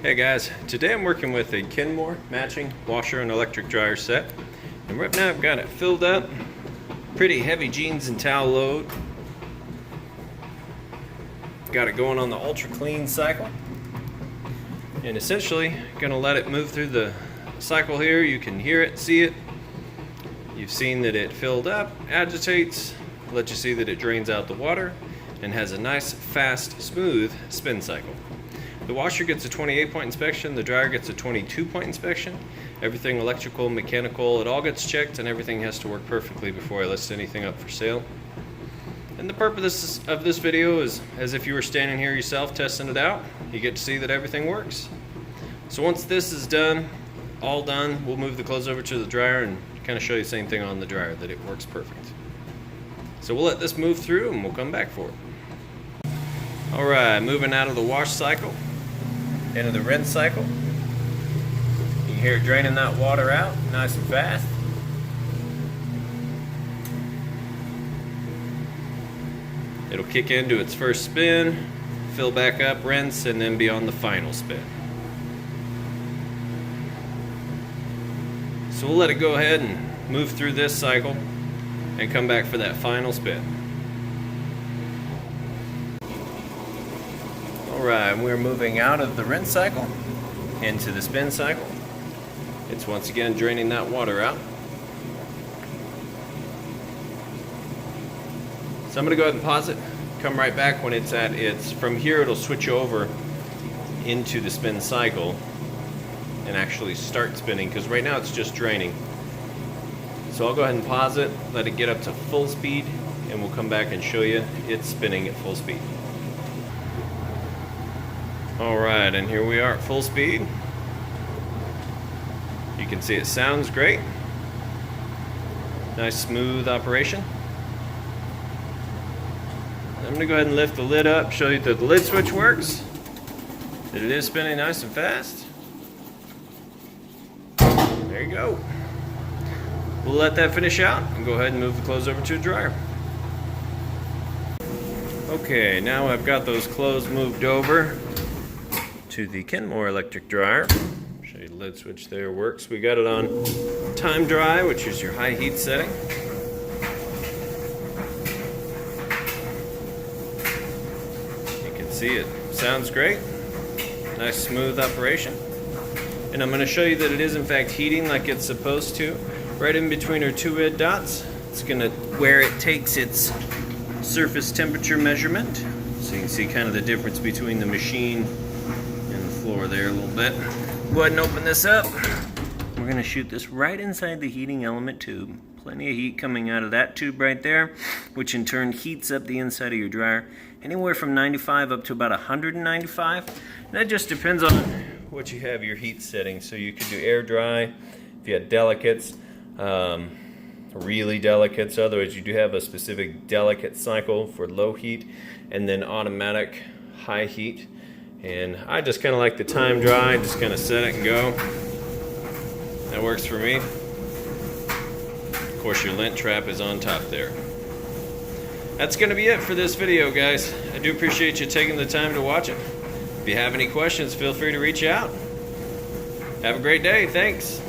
Hey guys, today I'm working with a Kenmore matching washer and electric dryer set, and right now I've got it filled up, pretty heavy jeans and towel load. Got it going on the ultra clean cycle, and essentially gonna let it move through the cycle here. You can hear it, see it. You've seen that it filled up, agitates, let you see that it drains out the water, and has a nice, fast, smooth spin cycle. The washer gets a 28-point inspection, the dryer gets a 22-point inspection. Everything electrical, mechanical, it all gets checked, and everything has to work perfectly before I list anything up for sale. And the purpose of this video is as if you were standing here yourself testing it out. You get to see that everything works. So once this is done, all done, we'll move the clothes over to the dryer and kind of show you the same thing on the dryer, that it works perfect. So we'll let this move through and we'll come back for it. Alright, moving out of the wash cycle into the rinse cycle. You can hear it draining that water out nice and fast. It'll kick into its first spin, fill back up, rinse, and then be on the final spin. So we'll let it go ahead and move through this cycle and come back for that final spin. Alright, we're moving out of the rinse cycle into the spin cycle. It's once again draining that water out. So I'm going to go ahead and pause it, come right back when it's at its, from here it'll switch over into the spin cycle and actually start spinning, because right now it's just draining. So I'll go ahead and pause it, let it get up to full speed, and we'll come back and show you it's spinning at full speed. Alright, and here we are at full speed. You can see it sounds great. Nice smooth operation. I'm going to go ahead and lift the lid up, show you that the lid switch works, that it is spinning nice and fast. There you go. We'll let that finish out and go ahead and move the clothes over to a dryer. Okay, now I've got those clothes moved over to the Kenmore electric dryer. Show you the lid switch there works. We got it on time dry, which is your high heat setting. You can see it sounds great. Nice smooth operation. And I'm going to show you that it is in fact heating like it's supposed to. Right in between our two red dots, it's going to, where it takes its surface temperature measurement. So you can see kind of the difference between the machine and the floor there a little bit. Go ahead and open this up. We're going to shoot this right inside the heating element tube. Plenty of heat coming out of that tube right there, which in turn heats up the inside of your dryer anywhere from 95 up to about 195. And that just depends on what you have your heat setting. So you could do air dry if you had delicates, really delicates. Otherwise you do have a specific delicate cycle for low heat, and then automatic high heat. And I just kind of like the time dry, just kind of set it and go. That works for me. Of course your lint trap is on top there. That's going to be it for this video, guys. I do appreciate you taking the time to watch it. If you have any questions, feel free to reach out. Have a great day. Thanks.